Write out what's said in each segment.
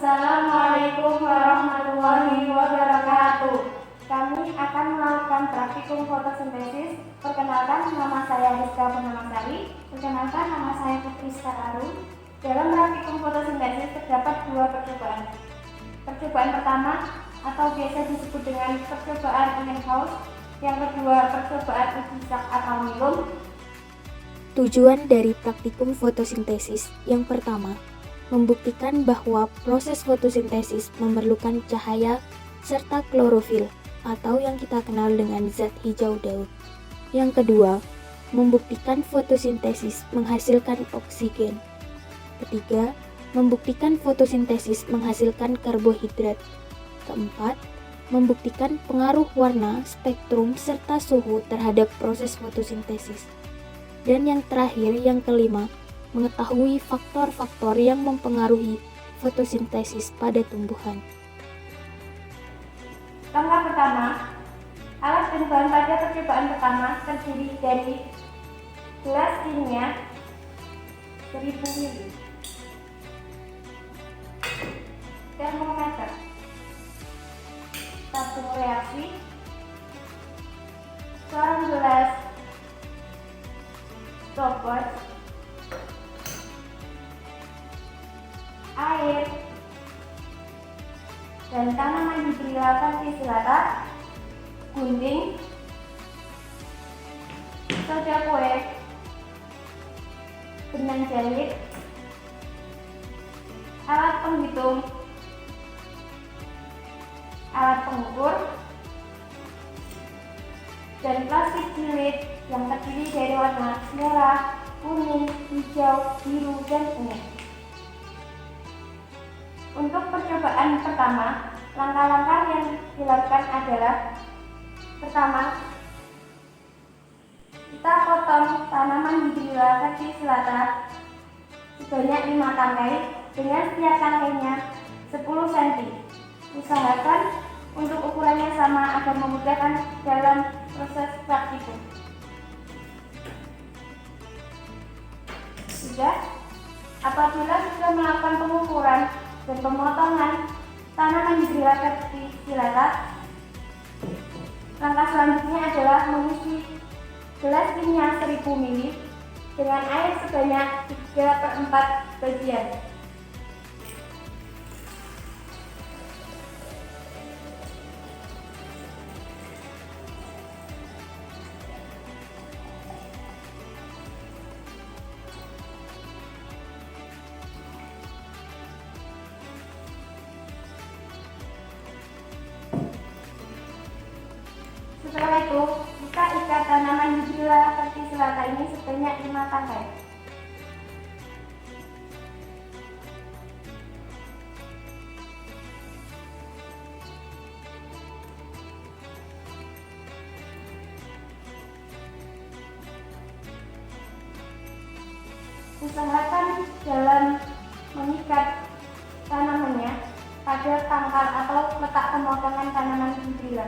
Assalamualaikum warahmatullahi wabarakatuh. Kami akan melakukan praktikum fotosintesis. Perkenalkan, nama saya Rizka Purnamasari. Perkenalkan, nama saya Putri Arun. Dalam praktikum fotosintesis terdapat dua percobaan. Percobaan pertama atau biasa disebut dengan percobaan in-house. Yang kedua, percobaan uji sak atau minum. Tujuan dari praktikum fotosintesis yang pertama, membuktikan bahwa proses fotosintesis memerlukan cahaya serta klorofil atau yang kita kenal dengan zat hijau daun. Yang kedua, membuktikan fotosintesis menghasilkan oksigen. Ketiga, membuktikan fotosintesis menghasilkan karbohidrat. Keempat, membuktikan pengaruh warna, spektrum, serta suhu terhadap proses fotosintesis. Dan yang terakhir, yang kelima, mengetahui faktor-faktor yang mempengaruhi fotosintesis pada tumbuhan. Langkah pertama, alat dan bahan pada percobaan pertama terdiri dari gelas kimia 1000 ml, termometer, tabung reaksi, sarung gelas, stopwatch, air, dan tanaman hibrida verticillata, gunting, soda kue, benang jahit, alat penghitung, alat pengukur, dan plastik jilid yang terdiri dari warna merah, kuning, hijau, biru, dan ungu. Untuk percobaan pertama, langkah-langkah yang dilakukan adalah: pertama, kita potong tanaman hibrida verticillata sebanyak 5 tangkai dengan setiap tangkainya 10 cm. Usahakan untuk ukurannya sama agar memudahkan dalam proses praktikum. Apabila sudah melakukan pengukuran dan pemotongan tanaman hibrida verticillata, langkah selanjutnya adalah mengisi gelas kimia 1000 ml dengan air sebanyak 3/4 bagian. Setelah itu, kita ikat tanaman hibrida verticillata ini sebanyak 5 tangkai. Usahakan dalam mengikat tanamannya pada pangkal atau letak pemotongan tanaman hibrida.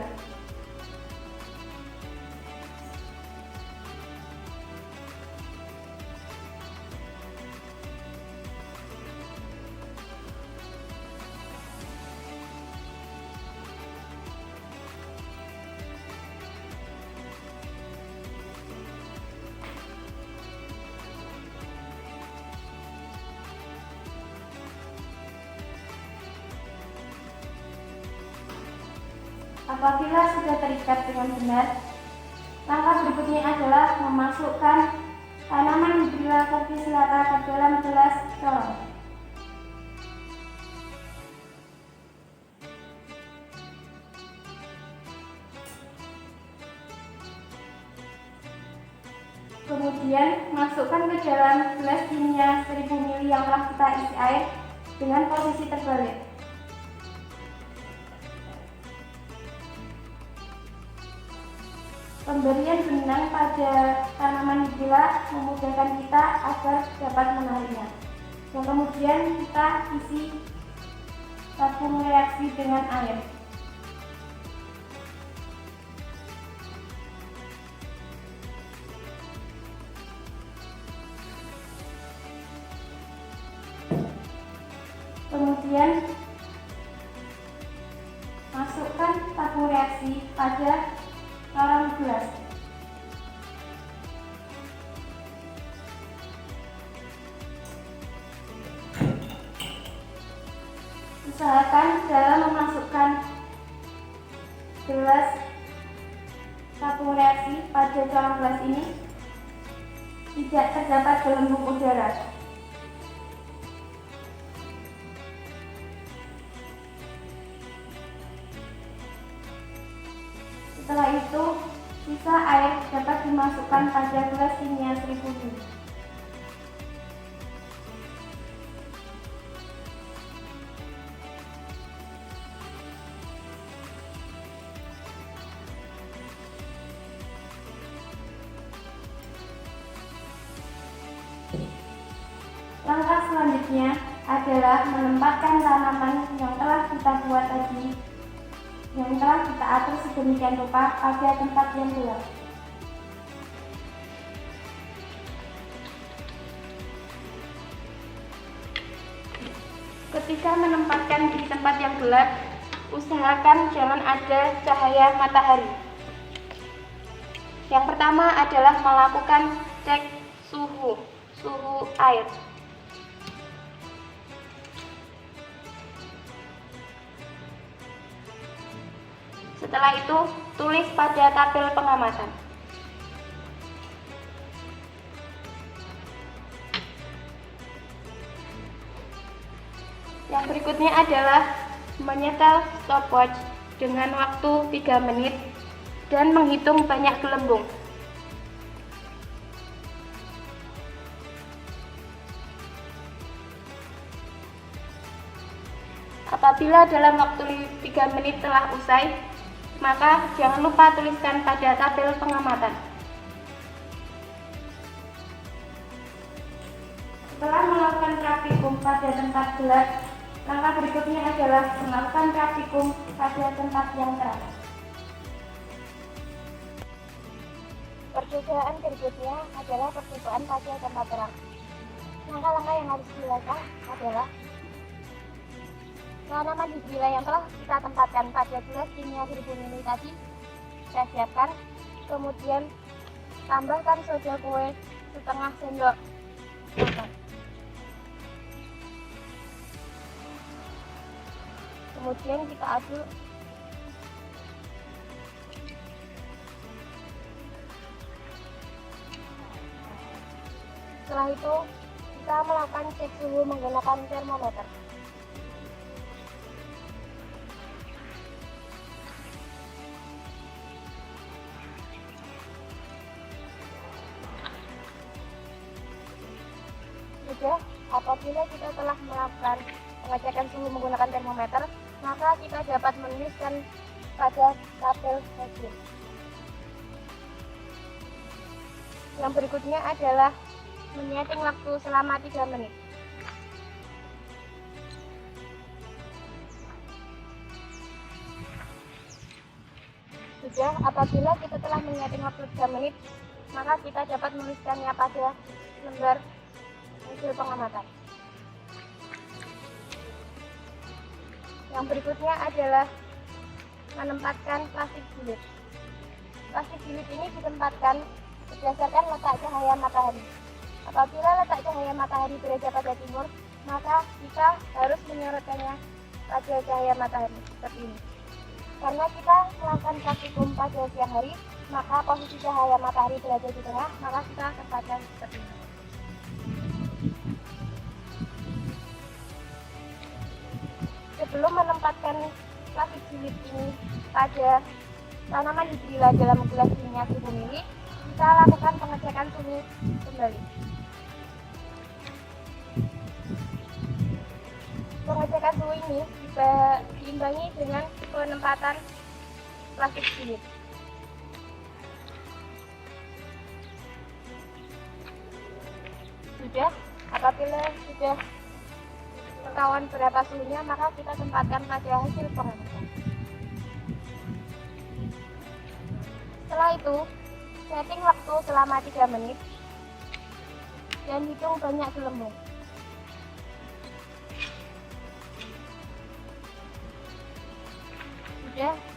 Apabila sudah terikat dengan benar, langkah berikutnya adalah memasukkan tanaman hibrida verticillata ke dalam gelas corong. Kemudian masukkan ke dalam gelas kimia 1000 ml yang telah kita isi air dengan posisi terbalik. Pemberian benang pada tanaman hibrida memudahkan kita agar dapat menariknya. Dan kemudian kita isi tabung reaksi dengan air. Kemudian Kemudian masukkan tabung reaksi pada lorong gelas. Usahakan dalam memasukkan gelas tabung reaksi pada lorong gelas ini tidak terdapat gelembung udara. Setelah itu, sisa air dapat dimasukkan pada gelas kimia seribu ini. Langkah selanjutnya adalah menempatkan tanaman yang telah kita buat tadi, yang telah kita atur sedemikian rupa pada tempat yang gelap. Ketika menempatkan di tempat yang gelap, usahakan jangan ada cahaya matahari. Yang pertama adalah melakukan cek suhu air. Setelah itu, tulis pada tabel pengamatan. Yang berikutnya adalah menyetel stopwatch dengan waktu 3 menit dan menghitung banyak gelembung. Apabila dalam waktu 3 menit telah usai, maka jangan lupa tuliskan pada tabel pengamatan. Setelah melakukan praktikum pada tempat gelap, langkah berikutnya adalah melakukan praktikum pada tempat yang terang. Percobaan berikutnya adalah percobaan pada tempat terang. Langkah-langkah yang harus dilakukan adalah tanaman hijrila yang telah kita tempatkan pada gelas kimia 1000 ml tadi kita siapkan, kemudian tambahkan soda kue setengah sendok makan. Kemudian kita aduk. Setelah itu kita melakukan cek suhu menggunakan termometer. Apabila kita telah melakukan pengecekan suhu menggunakan termometer, maka kita dapat menuliskan pada tabel hasil. Yang berikutnya adalah menyeting waktu selama 3 menit. Sudah, apabila kita telah menyeting waktu 3 menit, maka kita dapat menuliskannya pada lembar hasil pengamatan. Yang berikutnya adalah menempatkan plastik jilid. Plastik jilid ini ditempatkan berdasarkan letak cahaya matahari. Apabila letak cahaya matahari berada pada timur, maka kita harus menyorotkannya pada cahaya matahari seperti ini. Karena kita melakukan praktikum pada siang hari, maka posisi cahaya matahari berada di tengah, maka kita tempatkan seperti ini. Sebelum menempatkan plastik jilid ini pada tanaman hijrila dalam gelas kimia 1000 ml, kita lakukan pengecekan suhu kembali. Pengecekan suhu ini diimbangi dengan penempatan plastik jilid. Sudah, apabila sudah ketahuan berapa suhunya, maka kita tempatkan pada hasil pengecekan. Setelah itu, setting waktu selama 3 menit dan hitung banyak gelembung.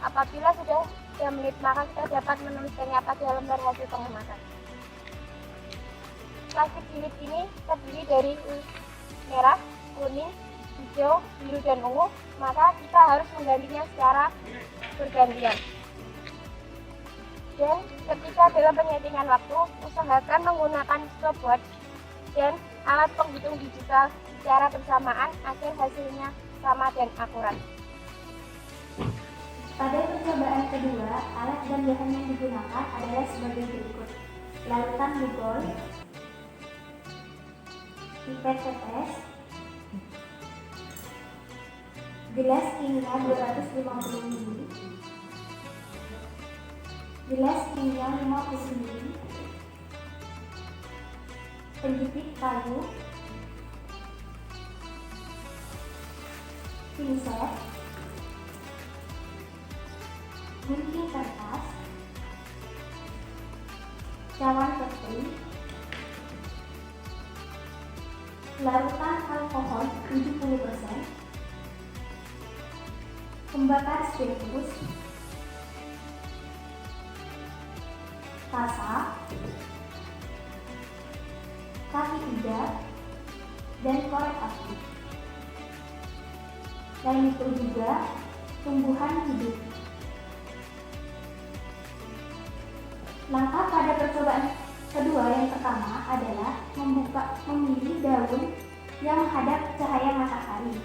Apabila sudah 3 menit, maka kita dapat menuliskannya pada lembar hasil pengamatan. Plastik jilid ini terdiri dari merah, kuning, hijau, biru, dan ungu, maka kita harus menggantinya secara bergantian. Dan ketika dalam penghitungan waktu, usahakan menggunakan stopwatch dan alat penghitung digital secara bersamaan agar hasilnya sama dan akurat. Pada percobaan kedua, alat dan bahan yang digunakan adalah sebagai berikut: larutan Lugol, pipet tetes, gelas kimia 250 ml, gelas kimia 50 ml, penjepit kayu, pinset, gunting kertas, cawan kering, larutan alkohol 70%, pembakar spiritus, kasa, kaki iga, dan korek api. Selain itu juga tumbuhan hidup. Langkah pada percobaan kedua yang pertama adalah memilih daun yang menghadap cahaya matahari.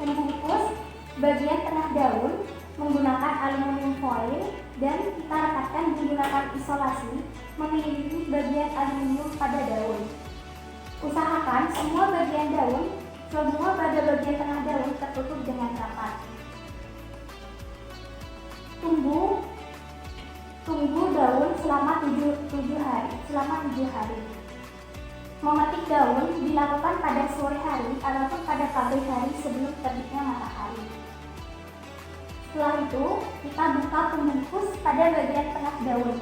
Membungkus bagian tengah daun menggunakan aluminium foil dan kita rekatkan menggunakan isolasi mengelilingi bagian aluminium pada daun. Usahakan semua pada bagian tengah daun tertutup dengan rapat. Tunggu daun selama 7 hari. Memetik daun dilakukan pada sore hari ataupun pada pagi hari sebelum terbitnya matahari. Setelah itu, kita buka pembungkus pada bagian tengah daun.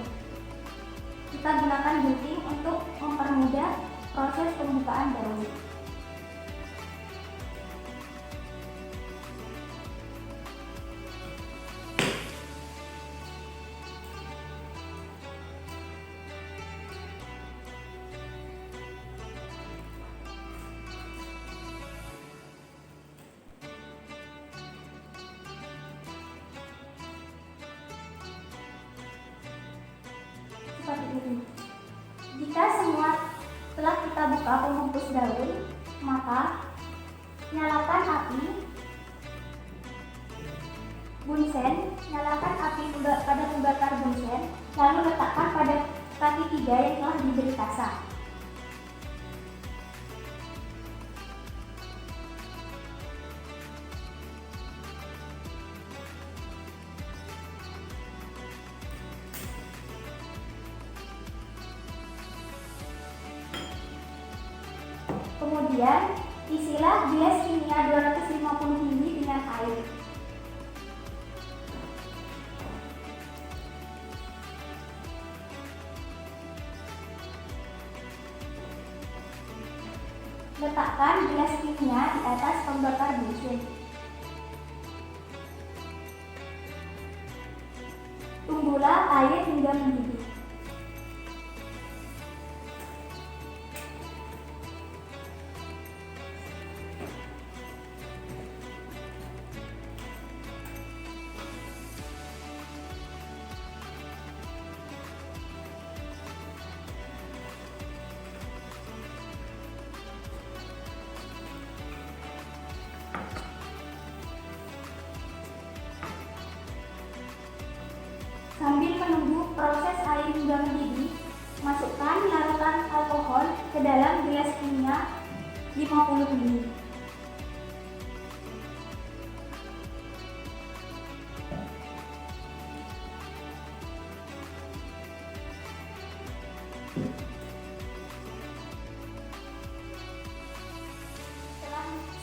Kita gunakan gunting untuk mempermudah proses pembukaan daun. Seperti ini. Jika semua telah kita buka pembungkus daun, maka nyalakan api bunsen, pada pembakar bunsen, lalu letakkan pada kaki 3 yang telah diberi kasa. Kemudian, isilah gelas kimia 250 ml dengan air. Letakkan gelas kimia di atas pembakar bunsen. Tunggulah air hingga mendidih. Sambil menunggu proses air hingga mendidih, masukkan larutan alkohol ke dalam gelas kimia 50 ml.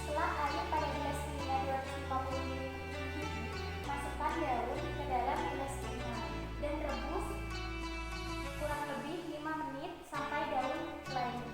Setelah air pada gelas kimia 250 ml, masukkan daun ke dalam gelas kimia dan rebus kurang lebih 5 menit sampai daun layu.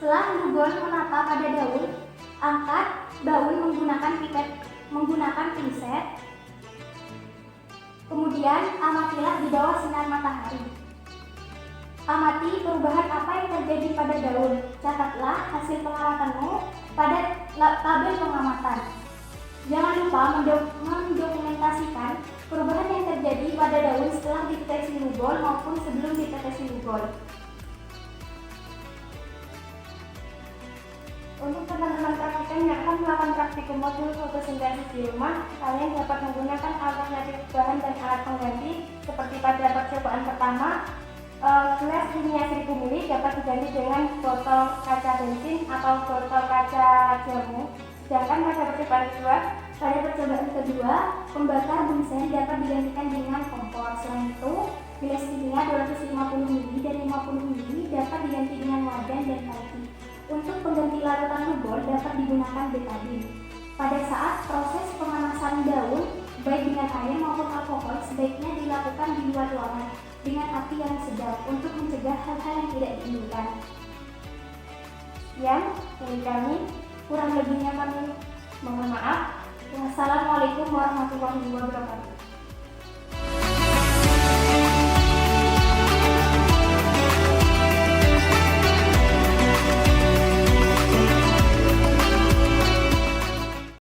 Setelah Lugol menata pada daun, angkat daun menggunakan pinset. Kemudian amatilah di bawah sinar matahari. Amati perubahan apa yang terjadi pada daun. Catatlah hasil pengamatanmu pada tabel pengamatan. Jangan lupa mendokumentasikan perubahan yang terjadi pada daun setelah ditetesi Lugol maupun sebelum ditetesi Lugol. Untuk teman-teman praktikum yang akan melakukan praktikum modul fotosintesis di rumah, kalian dapat menggunakan alternatif bahan dan alat pengganti seperti pada percobaan pertama, gelas kimia 1000 ml dapat diganti dengan botol kaca bensin atau botol kaca jamu. Sedangkan pada percobaan kedua, pembakar bunsen dapat digantikan dengan kompor. Selain itu, gelas kimia 250 ml dan 50 ml dapat diganti dengan wajan dan panci. Untuk pengganti larutan Lugol dapat digunakan betadin. Pada saat proses pemanasan daun, baik dengan air maupun alkohol, sebaiknya dilakukan di luar ruangan dengan api yang sedang untuk mencegah hal-hal yang tidak diinginkan. Sekian dari kami, kurang lebihnya kami mohon maaf. Wassalamualaikum warahmatullahi wabarakatuh.